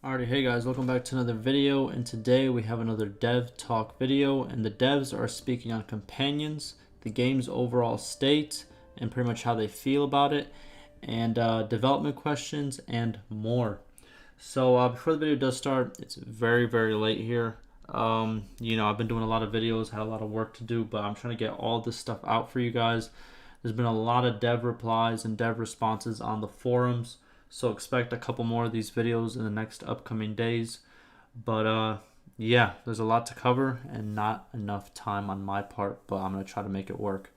Alrighty, hey guys, welcome back to another video, and today we have another dev talk video, and the devs are speaking on companions, the game's overall state, and pretty much how they feel about it, and development questions, and more. So before the video does start, it's very late here. I've been doing a lot of videos, had a lot of work to do, but I'm trying to get all this stuff out for you guys. There's been a lot of dev replies and dev responses on the forums. So expect a couple more of these videos in the next upcoming days. But yeah, there's a lot to cover and not enough time on my part, but I'm going to try to make it work.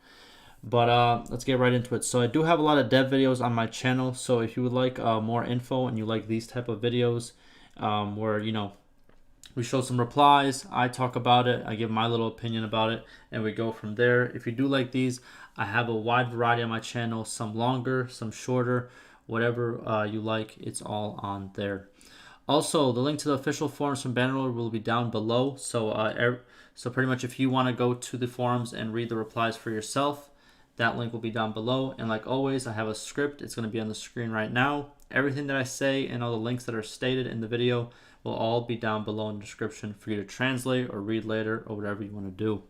But let's get right into it. So I do have a lot of dev videos on my channel. So if you would like more info and you like these type of videos where, we show some replies, I talk about it, I give my little opinion about it, and we go from there. If you do like these, I have a wide variety on my channel, some longer, some shorter, whatever you like, it's all on there. Also, the link to the official forums from Bannerlord will be down below. So pretty much if you want to go to the forums and read the replies for yourself, that link will be down below. And like always, I have a script. It's going to be on the screen right now. Everything that I say and all the links that are stated in the video will all be down below in the description for you to translate or read later or whatever you want to do.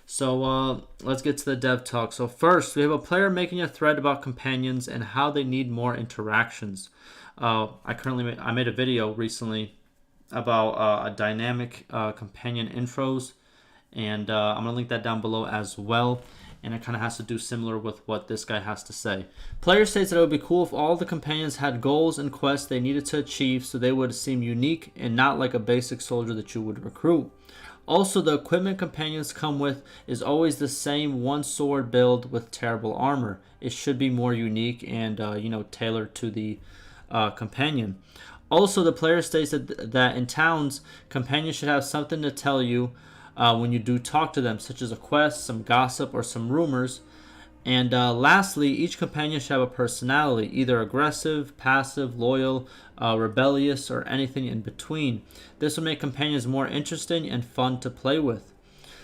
So let's get to the dev talk. So first, we have a player making a thread about companions and how they need more interactions. I made a video recently about a dynamic companion intros, and I'm gonna link that down below as well. And it kind of has to do similar with what this guy has to say. Player states that it would be cool if all the companions had goals and quests they needed to achieve, so they would seem unique and not like a basic soldier that you would recruit. Also, the equipment companions come with is always the same one sword build with terrible armor. It should be more unique and tailored to the companion. Also, the player states that in towns, companions should have something to tell you when you do talk to them, such as a quest, some gossip, or some rumors. And lastly, each companion should have a personality, either aggressive, passive, loyal, rebellious, or anything in between. This will make companions more interesting and fun to play with.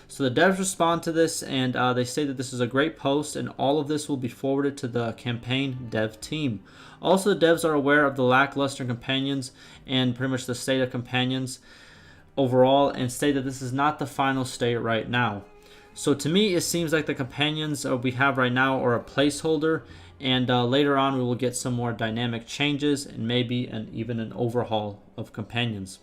So the devs respond to this, and they say that this is a great post, and all of this will be forwarded to the campaign dev team. Also, the devs are aware of the lackluster companions and pretty much the state of companions overall, and state that this is not the final state right now. So to me, it seems like the companions we have right now are a placeholder, and later on we will get some more dynamic changes and maybe even an overhaul of companions.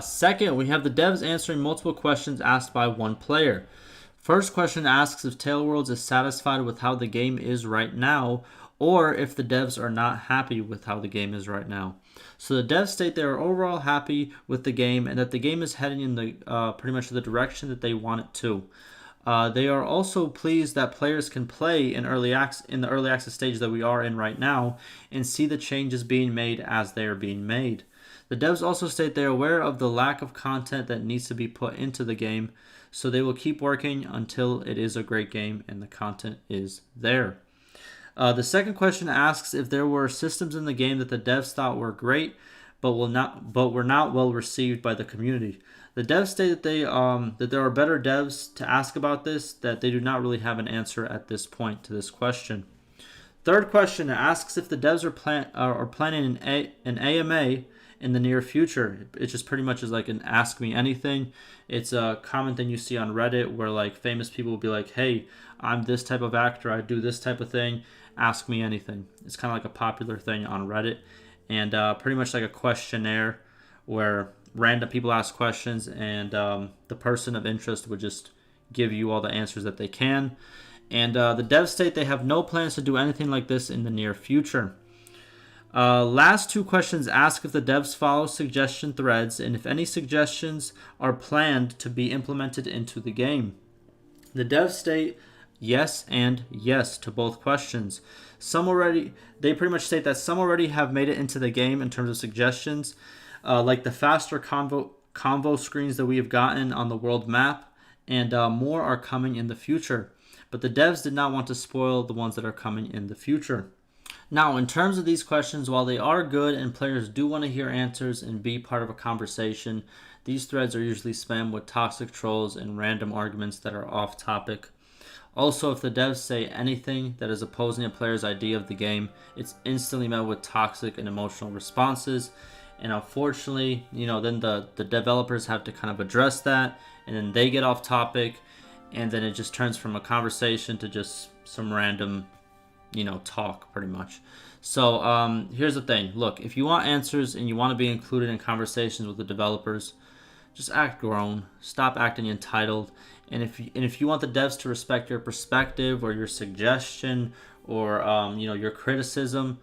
Second, we have the devs answering multiple questions asked by one player. First question asks if talesworlds is satisfied with how the game is right now, or if the devs are not happy with how the game is right now. So the devs state they are overall happy with the game and that the game is heading in the pretty much the direction that they want it to. They are also pleased that players can play in the early access stage that we are in right now and see the changes being made as they are being made. The devs also state they are aware of the lack of content that needs to be put into the game, so they will keep working until it is a great game and the content is there. The second question asks if there were systems in the game that the devs thought were great, but were not well received by the community. The devs state that there are better devs to ask about this, that they do not really have an answer at this point to this question. Third question asks if the devs are planning an AMA in the near future. It just pretty much is like an ask me anything. It's a common thing you see on Reddit where like famous people will be like, hey, I'm this type of actor, I do this type of thing, ask me anything. It's kind of like a popular thing on Reddit, and pretty much like a questionnaire where random people ask questions, and the person of interest would just give you all the answers that they can. And the devs state they have no plans to do anything like this in the near future. Last two questions ask if the devs follow suggestion threads and if any suggestions are planned to be implemented into the game. The devs state yes and yes to both questions. They pretty much state that some already have made it into the game in terms of suggestions, like the faster convo screens that we have gotten on the world map, and more are coming in the future. But the devs did not want to spoil the ones that are coming in the future. Now, in terms of these questions, while they are good and players do want to hear answers and be part of a conversation, these threads are usually spammed with toxic trolls and random arguments that are off topic. Also, if the devs say anything that is opposing a player's idea of the game, it's instantly met with toxic and emotional responses. And unfortunately, you know, then the developers have to kind of address that, and then they get off topic, and then it just turns from a conversation to just some random, you know, talk pretty much. So here's the thing. Look, if you want answers and you want to be included in conversations with the developers, just act grown. Stop acting entitled. And if you want the devs to respect your perspective or your suggestion or you know, your criticism,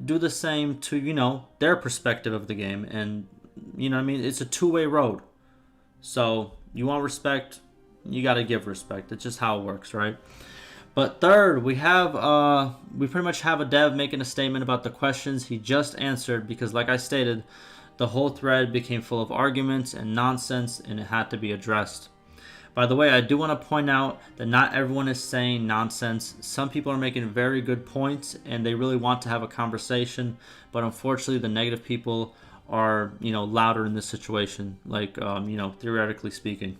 do the same to, you know, their perspective of the game. And you know what I mean? It's a two-way road. So you want respect, you got to give respect. It's just how it works, right? But third, we pretty much have a dev making a statement about the questions he just answered, because like I stated, the whole thread became full of arguments and nonsense, and it had to be addressed. By the way, I do want to point out that not everyone is saying nonsense. Some people are making very good points and they really want to have a conversation, but unfortunately the negative people are, you know, louder in this situation, like, you know, theoretically speaking.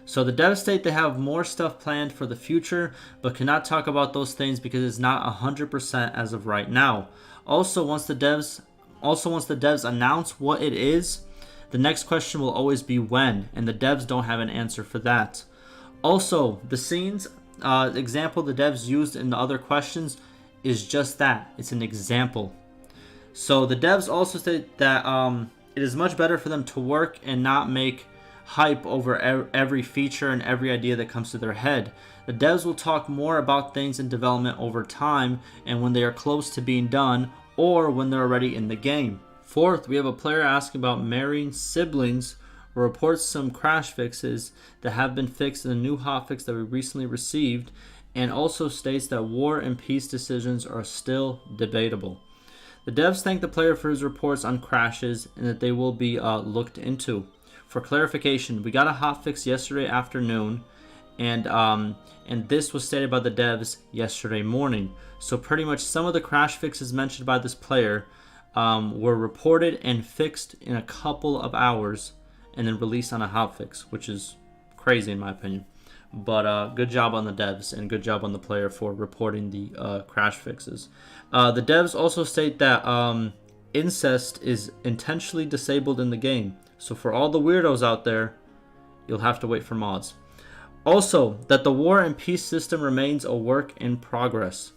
So the devs state they have more stuff planned for the future, but cannot talk about those things because it's not 100% as of right now. Also, once the devs announce what it is, the next question will always be when, and the devs don't have an answer for that. Also, the scenes example the devs used in the other questions is just that. It's an example. So the devs also state that it is much better for them to work and not make hype over every feature and every idea that comes to their head. The devs will talk more about things in development over time and when they are close to being done or when they're already in the game. Fourth, we have a player asking about marrying siblings, or reports some crash fixes that have been fixed in a new hotfix that we recently received, and also states that war and peace decisions are still debatable. The devs thank the player for his reports on crashes and that they will be looked into. For clarification, we got a hotfix yesterday afternoon, and this was stated by the devs yesterday morning. So pretty much some of the crash fixes mentioned by this player were reported and fixed in a couple of hours and then released on a hotfix, which is crazy in my opinion. But good job on the devs and good job on the player for reporting the crash fixes. The devs also state that incest is intentionally disabled in the game. So for all the weirdos out there, you'll have to wait for mods. Also, that the war and peace system remains a work in progress.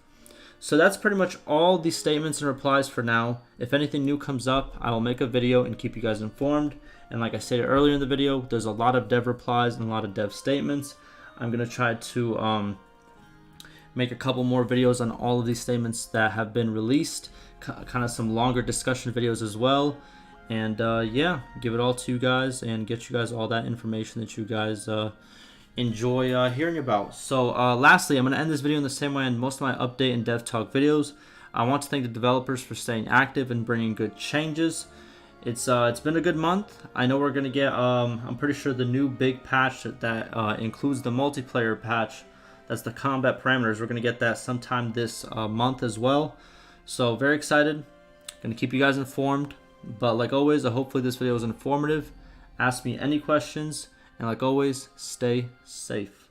So that's pretty much all the statements and replies for now. If anything new comes up, I will make a video and keep you guys informed. And like I stated earlier in the video, there's a lot of dev replies and a lot of dev statements. I'm going to try to make a couple more videos on all of these statements that have been released. Kind of some longer discussion videos as well. And yeah, give it all to you guys and get you guys all that information that you guys enjoy hearing about. So lastly, I'm going to end this video in the same way in most of my update and dev talk videos. I want to thank the developers for staying active and bringing good changes. It's been a good month. I know we're going to get, I'm pretty sure the new big patch that includes the multiplayer patch, that's the combat parameters, we're going to get that sometime this month as well. So very excited. Going to keep you guys informed. But like always, hopefully this video was informative. Ask me any questions. And like always, stay safe.